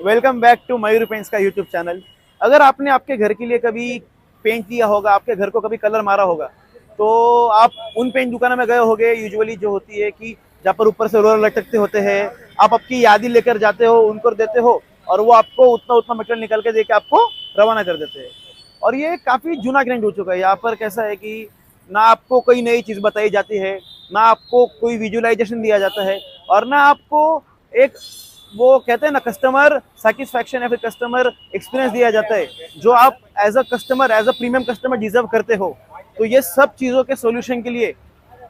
Welcome back to Mayur paints का YouTube channel. अगर आपने आपके घर के लिए कभी पेंट दिया होगा, आपके घर को कभी कलर मारा होगा, तो आप उन पेंट दुकानों में गए होंगे। यूजुअली जो होती है कि जहाँ पर ऊपर से रोलर लटकते होते हैं, आप आपकी यादी लेकर जाते हो, उनको देते हो और वो आपको उतना उतना मटेरियल निकाल के देके आपको रवाना कर देते हैं। और ये काफ़ी जूना ट्रेंड हो चुका है। यहाँ पर कैसा है कि ना आपको कोई नई चीज़ बताई जाती है, ना आपको कोई विजुअलाइजेशन दिया जाता है, और ना आपको एक वो कहते हैं ना कस्टमर सेटिस्फैक्शन या फिर कस्टमर एक्सपीरियंस दिया जाता है जो आप as a customer, as a premium customer deserve करते हो। तो ये सब चीज़ों के सोल्यूशन के लिए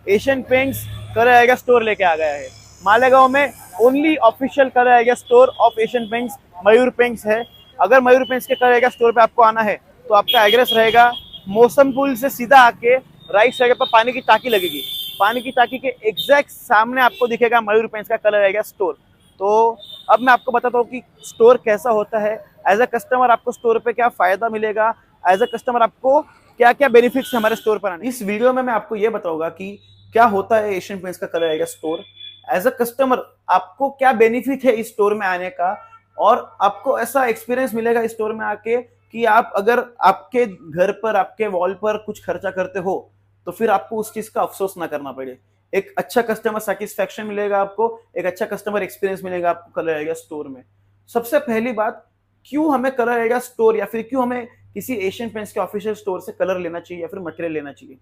एशियन पेंट्स कलर आएगा स्टोर लेके आ गया है। मालेगांव में ओनली ऑफिशियल कलर आएगा store of Asian paints Mayur paints है। अगर मयूर पेंट्स के कलर आएगा स्टोर पे आपको आना है तो आपका एड्रेस रहेगा मौसम पुल से सीधा आके राइट साइड पर पानी की टाकी लगेगी। पानी की टाकी के एग्जैक्ट सामने आपको दिखेगा मयूर पेंट्स का कलर आएगा स्टोर। तो अब मैं आपको बताता हूँ कि स्टोर कैसा होता है। एज अ कस्टमर आपको स्टोर पे क्या फायदा मिलेगा, एज अ कस्टमर आपको क्या क्या बेनिफिट्स हमारे स्टोर पर आने। इस वीडियो में मैं आपको ये बताऊंगा कि क्या होता है एशियन पेंट्स का कलर आएगा स्टोर। एज अ कस्टमर आपको क्या बेनिफिट है इस स्टोर में आने का, और आपको ऐसा एक्सपीरियंस मिलेगा इस स्टोर में आके कि आप अगर आपके घर पर, आपके वॉल पर कुछ खर्चा करते हो तो फिर आपको उस चीज का अफसोस ना करना पड़े। एक अच्छा कस्टमर सेटिस्फैक्शन मिलेगा आपको, एक अच्छा कस्टमर एक्सपीरियंस मिलेगा आपको कलर आएगा स्टोर में। सबसे पहली बात, क्यों हमें कलर आएगा स्टोर या फिर क्यों हमें किसी एशियन पेंट्स के ऑफिशियल स्टोर से कलर लेना चाहिए या फिर मटेरियल लेना चाहिए।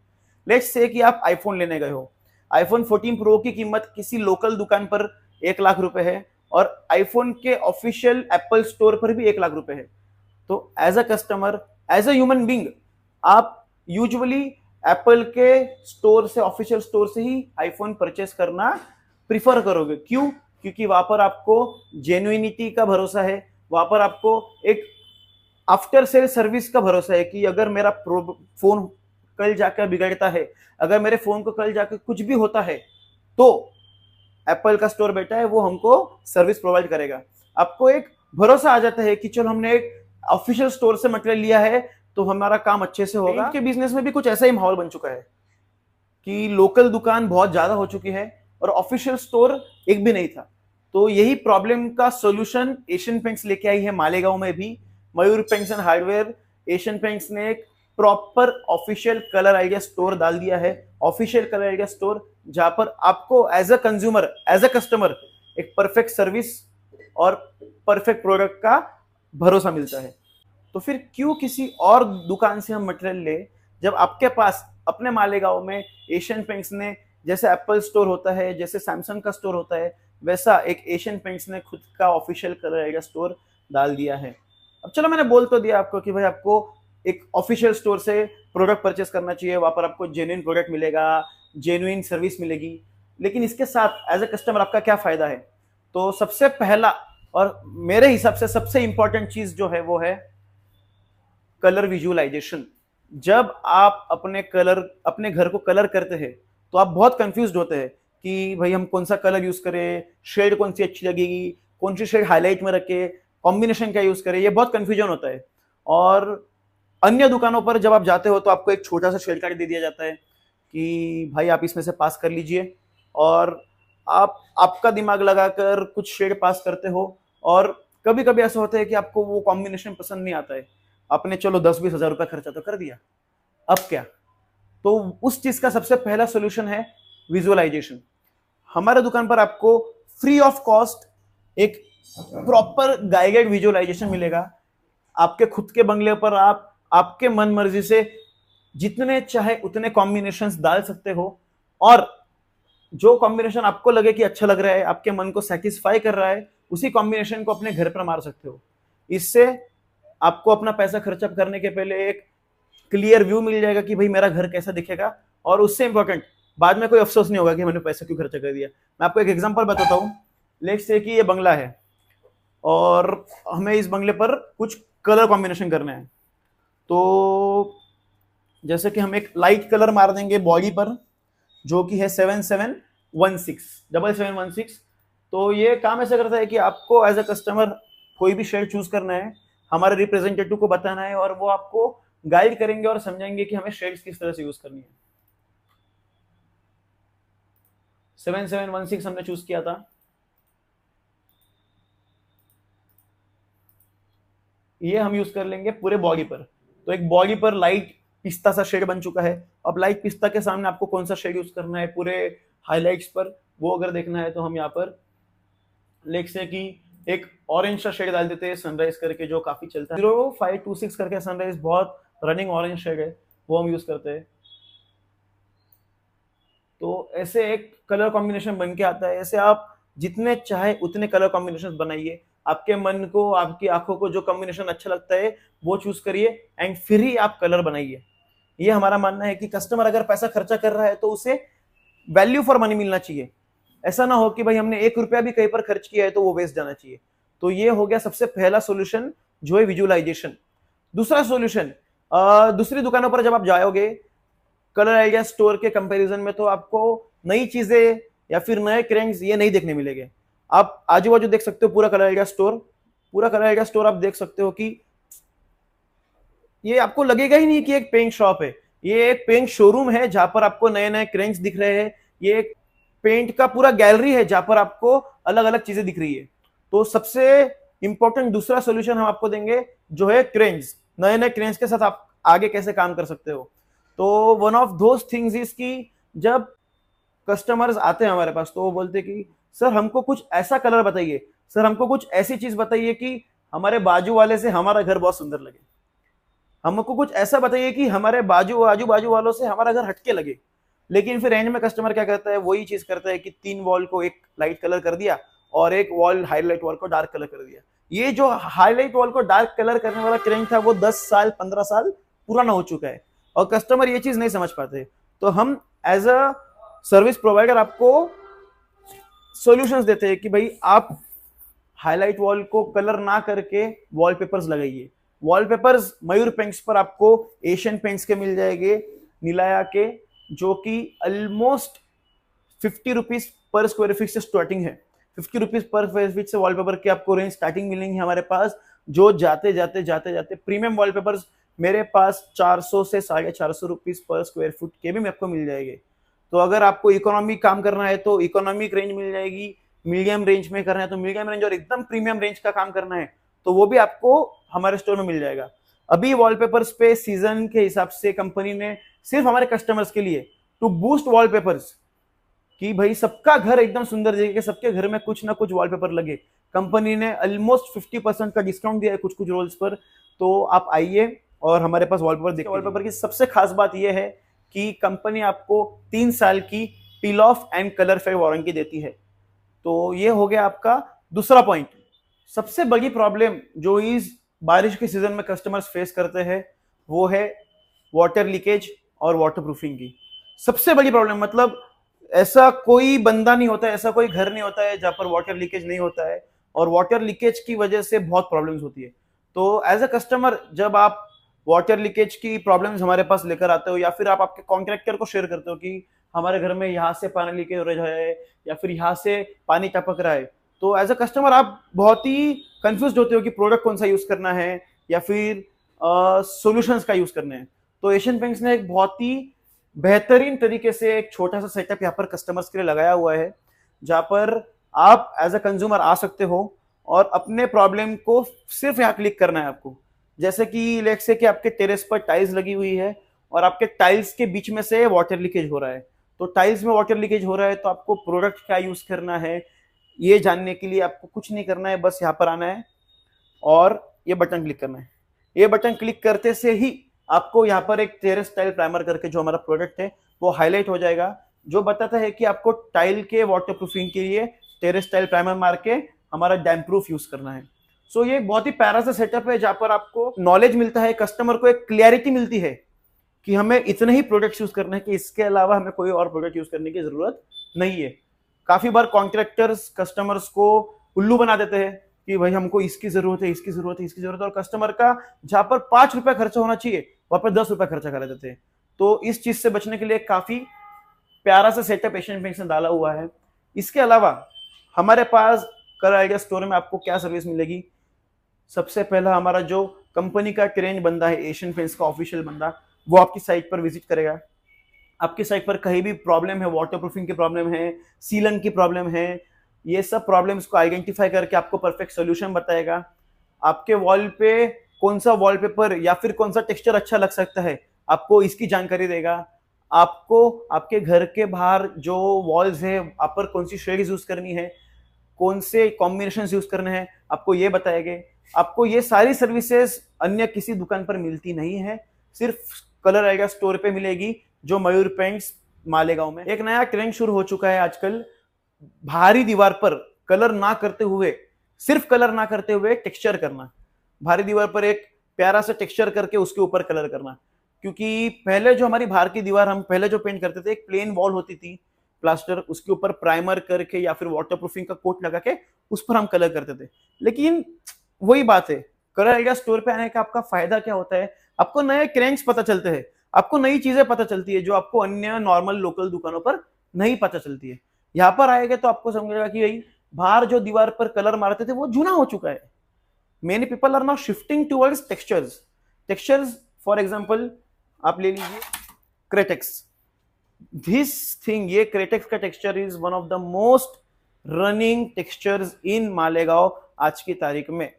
लेट्स से कि आप आईफोन लेने गए हो। आईफोन 14 प्रो की कीमत किसी लोकल दुकान पर 1 लाख रुपए है और आईफोन के ऑफिशियल एप्पल स्टोर पर भी 1 लाख रुपए है। तो as a customer, as a human being, आप यूजुअली एप्पल के स्टोर से, ऑफिशियल स्टोर से ही आईफोन परचेस करना प्रिफर करोगे। क्यों? क्योंकि वहां पर आपको जेन्युइनिटी का भरोसा है, वहां पर आपको एक आफ्टर सेल सर्विस का भरोसा है कि अगर मेरा फोन कल जाकर बिगड़ता है, अगर मेरे फोन को कल जाकर कुछ भी होता है, तो एप्पल का स्टोर बैठा है, वो हमको सर्विस प्रोवाइड करेगा। आपको एक भरोसा आ जाता है कि चलो हमने एक ऑफिशियल स्टोर से मटेरियल लिया है तो हमारा काम अच्छे से होगा। के बिजनेस में भी कुछ ऐसा ही माहौल बन चुका है कि लोकल दुकान बहुत ज्यादा हो चुकी है और ऑफिशियल स्टोर एक भी नहीं था। तो यही प्रॉब्लम का सोल्यूशन एशियन पेंट्स लेके आई है मालेगांव में भी। Mayur paints and hardware, Asian paints ने एक proper official colour idea store डाल दिया है। ऑफिशियल कलर आइडिया स्टोर जहां पर आपको as a consumer, as a customer एक परफेक्ट सर्विस और परफेक्ट प्रोडक्ट का भरोसा मिलता है। तो फिर क्यों किसी और दुकान से हम मटेरियल ले, जब आपके पास अपने मालेगांव में एशियन पेंट्स ने, जैसे एप्पल स्टोर होता है, जैसे सैमसंग का स्टोर होता है, वैसा एक एशियन पेंट्स ने खुद का ऑफिशियल कलर आइडिया स्टोर डाल दिया है। अब चलो, मैंने बोल तो दिया आपको कि भाई आपको एक ऑफिशियल स्टोर से प्रोडक्ट परचेस करना चाहिए, वहां पर आपको जेन्युइन प्रोडक्ट मिलेगा, जेन्युइन सर्विस मिलेगी। लेकिन इसके साथ एज ए कस्टमर आपका क्या फायदा है? तो सबसे पहला और मेरे हिसाब से सबसे इंपॉर्टेंट चीज जो है वो है कलर विजुअलाइजेशन। जब आप अपने घर को कलर करते हैं तो आप बहुत कंफ्यूज होते हैं कि भाई हम कौन सा कलर यूज करें, शेड कौन सी अच्छी लगेगी, कौन सी शेड हाईलाइट में रखे, कॉम्बिनेशन क्या यूज करें, ये बहुत कंफ्यूजन होता है। और अन्य दुकानों पर जब आप जाते हो तो आपको एक छोटा सा शेड कार्ड दे दिया जाता है कि भाई आप इसमें से पास कर लीजिए, और आप आपका दिमाग लगाकर कुछ शेड पास करते हो। और कभी कभी ऐसा होता है कि आपको वो कॉम्बिनेशन पसंद नहीं आता है, आपने चलो 10-20 हजार रुपया खर्चा तो कर दिया, अब क्या? तो उस चीज का सबसे पहला सोल्यूशन है विजुअलाइजेशन। हमारे दुकान पर आपको फ्री ऑफ कॉस्ट एक प्रॉपर गाइडेड विजुअलाइजेशन मिलेगा। आपके खुद के बंगले पर आप आपके मन मर्जी से जितने चाहे उतने कॉम्बिनेशंस डाल सकते हो, और जो कॉम्बिनेशन आपको लगे कि अच्छा लग रहा है, आपके मन को सेटिस्फाई कर रहा है, उसी कॉम्बिनेशन को अपने घर पर मार सकते हो। इससे आपको अपना पैसा खर्चा करने के पहले एक क्लियर व्यू मिल जाएगा कि भाई मेरा घर कैसा दिखेगा, और उससे इंपॉर्टेंट बाद में कोई अफसोस नहीं होगा कि मैंने पैसा क्यों खर्चा कर दिया। मैं आपको एक एग्जांपल बताता हूँ। लेट्स से कि ये बंगला है और हमें इस बंगले पर कुछ कलर कॉम्बिनेशन करना है। तो जैसे कि हम एक लाइट कलर मार देंगे बॉडी पर, जो कि है 7716 तो ये काम ऐसा करता है कि आपको एज अ कस्टमर कोई भी शेड चूज करना है, हमारे रिप्रेजेंटेटिव को बताना है, और वो आपको गाइड करेंगे और समझाएंगे कि हमें शेड्स किस तरह से यूज करनी है। 7716 हमने चूज किया था। ये हम यूज कर लेंगे पूरे बॉडी पर। तो एक बॉडी पर लाइट पिस्ता सा शेड बन चुका है। अब लाइट पिस्ता के सामने आपको कौन सा शेड यूज करना है पूरे हाईलाइट्स पर, वो अगर देखना है तो हम यहाँ पर लेख से कि एक ऑरेंज सा शेड डाल देते हैं सनराइज करके, जो काफी चलता है। 0526 करके सनराइज बहुत रनिंग ऑरेंज शेड है, वो हम यूज करते हैं। तो ऐसे एक कलर कॉम्बिनेशन बन के आता है। ऐसे आप जितने चाहे उतने कलर कॉम्बिनेशन बनाइए, आपके मन को, आपकी आंखों को जो कॉम्बिनेशन अच्छा लगता है वो चूज करिए एंड फिर ही आप कलर बनाइए। ये हमारा मानना है कि कस्टमर अगर पैसा खर्चा कर रहा है तो उसे वैल्यू फॉर मनी मिलना चाहिए। ऐसा ना हो कि भाई हमने 1 रुपया भी कहीं पर खर्च किया है तो वो वेस्ट जाना चाहिए। तो ये हो गया सबसे पहला सॉल्यूशन, जो है विजुअलाइजेशन। दूसरा सॉल्यूशन, दूसरी दुकानों पर जब आप जाओगे कलर आइडिया स्टोर के कंपैरिजन में, तो आपको नई चीजें या फिर नए क्रेंग्स ये नहीं देखने मिलेंगे। आप आजू बाजू देख सकते हो पूरा कलर आइडिया स्टोर, पूरा कलर आइडिया स्टोर आप देख सकते हो कि ये आपको लगेगा ही नहीं कि एक पेंट शॉप है, ये एक पेंट शोरूम है जहां पर आपको नए नए क्रेंग्स दिख रहे हैं। ये एक पेंट का पूरा गैलरी है जहां पर आपको अलग अलग चीजें दिख रही है। तो सबसे इंपॉर्टेंट दूसरा सोल्यूशन हम आपको देंगे, जो है क्रेंग्स। नए नए क्रेंग्स के साथ आप आगे कैसे काम कर सकते हो। तो one of those things is कि जब कस्टमर्स आते हैं हमारे पास तो वो बोलते हैं कि सर हमको कुछ ऐसा कलर बताइए, सर हमको कुछ ऐसी चीज बताइए कि हमारे बाजू वाले से हमारा घर बहुत सुंदर लगे, हमको कुछ ऐसा बताइए कि हमारे आजू बाजू वालों से हमारा घर हटके लगे। लेकिन फिर एंड में कस्टमर क्या करता है, वही चीज करता है कि 3 वॉल को एक लाइट कलर कर दिया और एक वॉल हाईलाइट वॉल को डार्क कलर कर दिया। ये जो हाईलाइट वॉल को डार्क कलर करने वाला ट्रेंड था वो 10 साल 15 साल पुराना हो चुका है और कस्टमर ये चीज नहीं समझ पाते। तो हम एज अ सर्विस प्रोवाइडर आपको सॉल्यूशंस देते हैं कि भाई आप हाईलाइट वॉल को कलर ना करके वॉलपेपर्स लगाइए। वॉलपेपर्स मयूर पेंट्स पर आपको एशियन पेंट्स के मिल जाएंगे, निलाया के, जो कि almost 50 rupees per square feet से स्टार्टिंग है। 50 रुपीज पर स्क्वायर फीट से वॉलपेपर की आपको रेंज स्टार्टिंग मिलेंगी हमारे पास, जो जाते जाते प्रीमियम वॉलपेपर्स मेरे पास 400 से 450 रुपीज पर स्क्वायर फुट के भी आपको मिल जाएंगे। तो अगर आपको इकोनॉमी काम करना है तो इकोनॉमिक रेंज मिल जाएगी, मीडियम रेंज में करना है तो मीडियम रेंज, और एकदम प्रीमियम रेंज का काम करना है तो वो भी आपको हमारे स्टोर में मिल जाएगा। अभी वॉलपेपर्स पे सीजन के हिसाब से कंपनी ने सिर्फ हमारे कस्टमर्स के लिए टू बूस्ट वॉलपेपर्स कि भाई सबका घर एकदम सुंदर दिखे, सबके घर में कुछ ना कुछ वॉलपेपर लगे, कंपनी ने ऑलमोस्ट 50% का डिस्काउंट दिया है कुछ कुछ रोल्स पर। तो आप आइए और हमारे पास वॉलपेपर देखिए। वॉलपेपर की सबसे खास बात यह है कि कंपनी आपको 3 साल की peel off and colour fade warranty देती है। तो ये हो गया आपका दूसरा पॉइंट। सबसे बड़ी प्रॉब्लम जो इस बारिश के सीजन में कस्टमर्स फेस करते हैं वो है वाटर लीकेज और वाटर प्रूफिंग की सबसे बड़ी प्रॉब्लम। मतलब ऐसा कोई बंदा नहीं होता है, ऐसा कोई घर नहीं होता है जहां पर वाटर लीकेज नहीं होता है, और वाटर लीकेज की वजह से बहुत प्रॉब्लम्स होती है। तो एज अ कस्टमर जब आप वाटर लीकेज की प्रॉब्लम्स हमारे पास लेकर आते हो या फिर आप आपके कॉन्ट्रैक्टर को शेयर करते हो कि हमारे घर में यहाँ से पानी लीकेज हो रहा है या फिर यहाँ से पानी टपक रहा है, तो एज अ कस्टमर आप बहुत ही कंफ्यूज होते हो कि प्रोडक्ट कौन सा यूज करना है या फिर सॉल्यूशंस का यूज करना है। तो एशियन पेंट्स ने एक बहुत ही बेहतरीन तरीके से एक छोटा सा सेटअप यहाँ पर कस्टमर्स के लिए लगाया हुआ है, जहां पर आप एज अ कंज्यूमर आ सकते हो और अपने प्रॉब्लम को सिर्फ यहाँ क्लिक करना है आपको। जैसे कि लेट्स से कि आपके टेरेस पर टाइल्स लगी हुई है और आपके टाइल्स के बीच में से वाटर लीकेज हो रहा है, तो टाइल्स में वाटर लीकेज हो रहा है तो आपको प्रोडक्ट क्या यूज करना है ये जानने के लिए आपको कुछ नहीं करना है, बस यहाँ पर आना है और ये बटन क्लिक करना है। ये बटन क्लिक करते से ही आपको यहाँ पर एक टेरेस टाइल प्राइमर करके जो हमारा प्रोडक्ट है वो हाईलाइट हो जाएगा, जो बताता है कि आपको टाइल के वाटर प्रूफिंग के लिए टेरेस टाइल प्राइमर मार के हमारा डैम प्रूफ यूज करना है। सो ये बहुत ही प्यारा सा सेटअप है जहां पर आपको नॉलेज मिलता है, कस्टमर को एक क्लियरिटी मिलती है कि हमें इतने ही प्रोडक्ट्स यूज करने हैं कि इसके अलावा हमें कोई और प्रोडक्ट यूज करने की जरूरत नहीं है। काफी बार कॉन्ट्रैक्टर्स कस्टमर्स को उल्लू बना देते हैं कि भाई हमको इसकी जरूरत है, इसकी जरूरत है, इसकी जरूरत है, और कस्टमर का जहां पर 5 रुपया खर्चा होना चाहिए वहां पर 10 रुपया खर्चा करा देते हैं। तो इस चीज से बचने के लिए काफी प्यारा सा सेटअप एशियन पेंट्स ने डाला हुआ है। इसके अलावा हमारे पास कलर आइडिया स्टोर में आपको क्या सर्विस मिलेगी। सबसे पहला हमारा जो कंपनी का ट्रेंड बंदा है, एशियन पेंट्स का ऑफिशियल बंदा, वो आपकी साइट पर विजिट करेगा। आपकी साइट पर कहीं भी प्रॉब्लम है, वाटर प्रूफिंग की प्रॉब्लम है, सीलन की प्रॉब्लम है, ये सब प्रॉब्लम्स को आइडेंटिफाई करके आपको परफेक्ट सोल्यूशन बताएगा। आपके वॉल पे कौन सा वॉलपेपर या फिर कौन सा टेक्सचर अच्छा लग सकता है, आपको इसकी जानकारी देगा। आपको आपके घर के बाहर जो वॉल्स है, आप पर कौन सी शेड्स यूज करनी है, कौन से कॉम्बिनेशन यूज करने हैं, आपको ये बताएंगे। आपको ये सारी सर्विसेज अन्य किसी दुकान पर मिलती नहीं है, सिर्फ कलर आएगा स्टोर पे मिलेगी, जो मयूर पेंट्स मालेगांव में। एक नया ट्रेंड शुरू हो चुका है आजकल, भारी दीवार पर कलर ना करते हुए, सिर्फ कलर ना करते हुए टेक्सचर करना। भारी दीवार पर एक प्यारा सा टेक्सचर करके उसके ऊपर कलर करना। क्योंकि पहले जो हमारी बाहर की दीवार हम पहले जो पेंट करते थे, एक प्लेन वॉल होती थी प्लास्टर, उसके ऊपर प्राइमर करके या फिर वाटरप्रूफिंग का कोट लगा के उस पर हम कलर करते थे। लेकिन वही बात है, कलर आइडिया स्टोर पे आने का आपका फायदा क्या होता है, आपको नए क्रैंक्स पता चलते हैं, आपको नई चीजें पता चलती है जो आपको अन्य नॉर्मल लोकल दुकानों पर नहीं पता चलती है। यहाँ पर आएगा तो आपको समझेगा कि भाई बाहर जो दीवार पर कलर मारते थे वो जूना हो चुका है। Many people are now shifting towards textures for example आप ले लीजिए क्रेटेक्स। दिस थिंग, ये क्रेटेक्स का texture is one of the most running textures in Malegaon आज की तारीख में।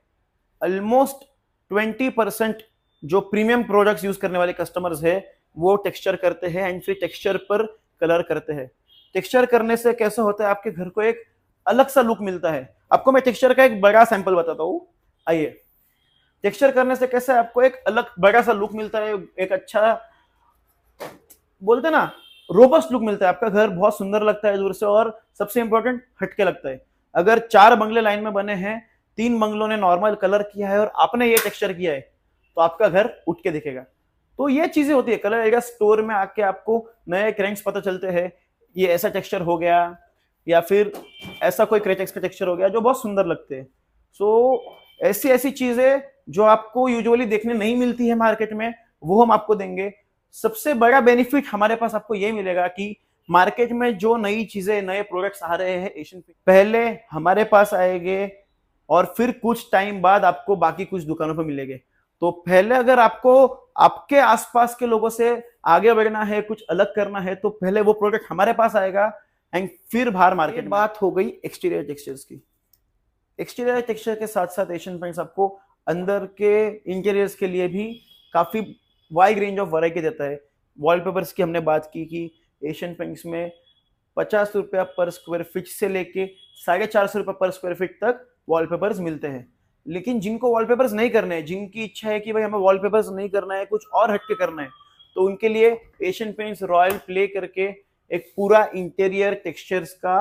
ऑलमोस्ट 20% जो प्रीमियम प्रोडक्ट्स यूज करने वाले कस्टमर्स है वो टेक्सचर करते हैं एंड फिर टेक्सचर पर कलर करते हैं। टेक्सचर करने से कैसा होता है, आपके घर को एक अलग सा लुक मिलता है। आपको मैं टेक्सचर का एक बड़ा सैंपल बताता हूं, आइए। टेक्सचर करने से कैसे आपको एक अलग बड़ा सा लुक मिलता है, एक अच्छा बोलते ना रोबस्ट लुक मिलता है। आपका घर बहुत सुंदर लगता है दूर से, और सबसे इंपॉर्टेंट हटके लगता है। अगर 4 बंगले लाइन में बने हैं, 3 बंगलों ने नॉर्मल कलर किया है और आपने ये टेक्सचर किया है, तो आपका घर उठ के दिखेगा। तो ये चीजें होती है कलर एरिया स्टोर में आके, आपको नए क्रैंक्स पता चलते हैं, ये ऐसा टेक्सचर हो गया या फिर ऐसा कोई क्रेटेक्स का टेक्सचर हो गया जो बहुत सुंदर लगते हैं। सो ऐसी ऐसी चीजें जो आपको यूजुअली देखने नहीं मिलती है मार्केट में, वो हम आपको देंगे। सबसे बड़ा बेनिफिट हमारे पास आपको ये मिलेगा कि मार्केट में जो नई चीजें, नए प्रोडक्ट्स आ रहे हैं एशियन पेंट, पहले हमारे पास आएंगे और फिर कुछ टाइम बाद आपको बाकी कुछ दुकानों पर मिलेंगे। तो पहले अगर आपको आपके आसपास के लोगों से आगे बढ़ना है, कुछ अलग करना है, तो पहले वो प्रोडक्ट हमारे पास आएगा एंड फिर बाहर मार्केट। बात हो गई एक्सटीरियर टेक्सचर्स की। एक्सटीरियर टेक्सचर के साथ साथ एशियन पेंट्स आपको अंदर के इंटीरियर्स के लिए भी काफी वाइड रेंज ऑफ वैरायटी देता है। वॉलपेपर्स की हमने बात की कि एशियन पेंट्स में 50 रुपया पर स्क्वायर फीट से लेके 450 रुपये पर स्क्वायर फीट तक वॉलपेपर्स मिलते हैं। लेकिन जिनको वॉलपेपर्स नहीं करने हैं, जिनकी इच्छा है कि भाई हमें वॉलपेपर्स नहीं करना है, कुछ और हटके करना है, तो उनके लिए एशियन पेंट्स रॉयल प्ले करके एक पूरा इंटीरियर टेक्सचर्स का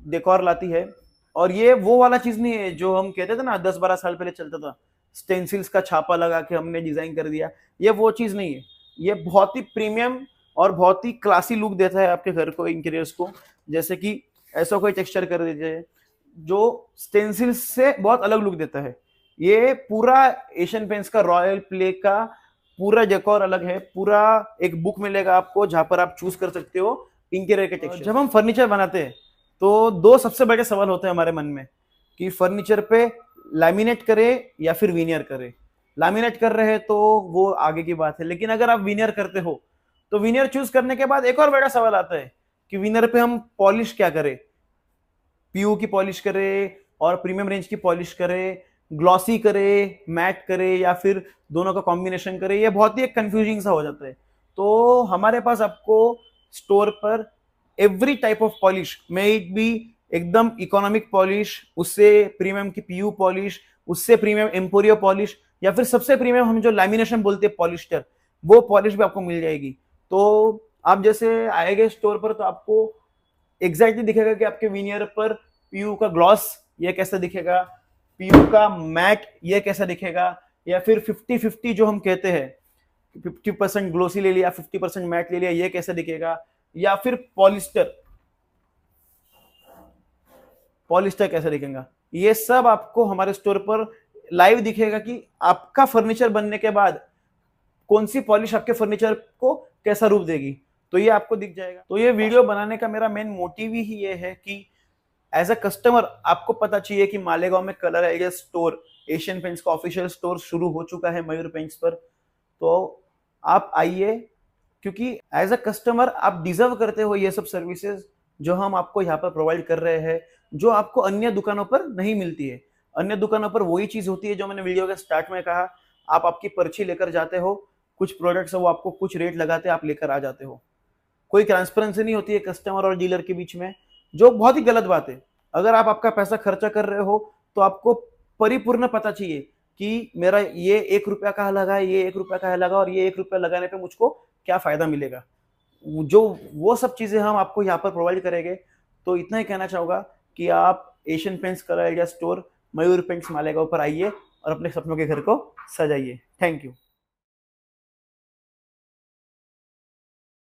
डेकोर लाती है। और ये वो वाला चीज नहीं है जो हम कहते थे ना 10-12 साल पहले चलता था, स्टेंसिल्स का छापा लगा के हमने डिजाइन कर दिया। ये वो चीज नहीं है, ये बहुत ही प्रीमियम और बहुत ही क्लासी लुक देता है आपके घर को, इंटीरियर्स को। जैसे कि ऐसा कोई टेक्सचर कर दीजिए जो स्टेंसिल्स से बहुत अलग लुक देता है। ये पूरा एशियन पेंट्स का रॉयल प्ले का पूरा डेकोर अलग है। पूरा एक बुक मिलेगा आपको जहां पर आप चूज कर सकते हो इंटीरियर के टेक्सचर। जब हम फर्नीचर बनाते हैं तो 2 सबसे बड़े सवाल होते हैं हमारे मन में कि फर्नीचर पे लैमिनेट करें या फिर विनियर करें। लैमिनेट कर रहे हैं तो वो आगे की बात है, लेकिन अगर आप विनियर करते हो तो विनियर चूज करने के बाद एक और बड़ा सवाल आता है कि विनियर पे हम पॉलिश क्या करें, पीयू की पॉलिश करें और प्रीमियम रेंज की पॉलिश करें, ग्लॉसी करें, मैट करें, या फिर दोनों का कॉम्बिनेशन करें। ये बहुत ही एक कंफ्यूजिंग सा हो जाता है। तो हमारे पास आपको स्टोर पर every type of polish, may it be एकदम इकोनॉमिक पॉलिश, उससे प्रीमियम की पीयू पॉलिश, उससे प्रीमियम एम्पोरियो पॉलिश, या फिर सबसे प्रीमियम हम जो लैमिनेशन बोलते हैं पॉलिस्टर, वो पॉलिश भी आपको मिल जाएगी। तो आप जैसे आएंगे स्टोर पर तो आपको एग्जैक्टली दिखेगा कि आपके विनियर पर पीयू का ग्लॉस ये कैसा दिखेगा, पीयू का मैट ये कैसा दिखेगा, या फिर 50-50 जो हम कहते हैं, 50% ग्लोसी ले लिया, 50% मैट ले लिया, ये कैसा दिखेगा, या फिर पॉलिस्टर कैसा दिखेगा। ये सब आपको हमारे स्टोर पर लाइव दिखेगा कि आपका फर्नीचर बनने के बाद कौन सी पॉलिश आपके फर्नीचर को कैसा रूप देगी, तो ये आपको दिख जाएगा। तो ये वीडियो बनाने का मेरा मेन मोटिव ही ये है कि एज अ कस्टमर आपको पता चाहिए कि मालेगांव में colour area store, Asian paints का ऑफिशियल स्टोर शुरू हो चुका है मयूर पेंट्स पर। तो आप आइए, क्योंकि एज अ कस्टमर आप डिजर्व करते हो ये सब सर्विसेज जो हम आपको यहाँ पर प्रोवाइड कर रहे हैं, जो आपको अन्य दुकानों पर नहीं मिलती है। अन्य दुकानों पर वही चीज होती है जो मैंने वीडियो के स्टार्ट में कहा, आप आपकी पर्ची लेकर जाते हो, कुछ प्रोडक्ट्स है वो आपको कुछ रेट लगाते आप लेकर आ जाते हो, कोई ट्रांसपेरेंसी नहीं होती है कस्टमर और डीलर के बीच में, जो बहुत ही गलत बात है। अगर आप आपका पैसा खर्चा कर रहे हो तो आपको परिपूर्ण पता चाहिए कि मेरा ये 1 रुपया का लगा, ये 1 रुपया का लगा और ये 1 रुपया लगाने पे मुझको क्या फायदा मिलेगा, जो वो सब चीजें हम आपको यहाँ पर प्रोवाइड करेंगे। तो इतना ही कहना चाहूंगा कि आप Asian paints colour idea store Mayur paints Malegaon पर आइए और अपने सपनों के घर को सजाइए। Thank you.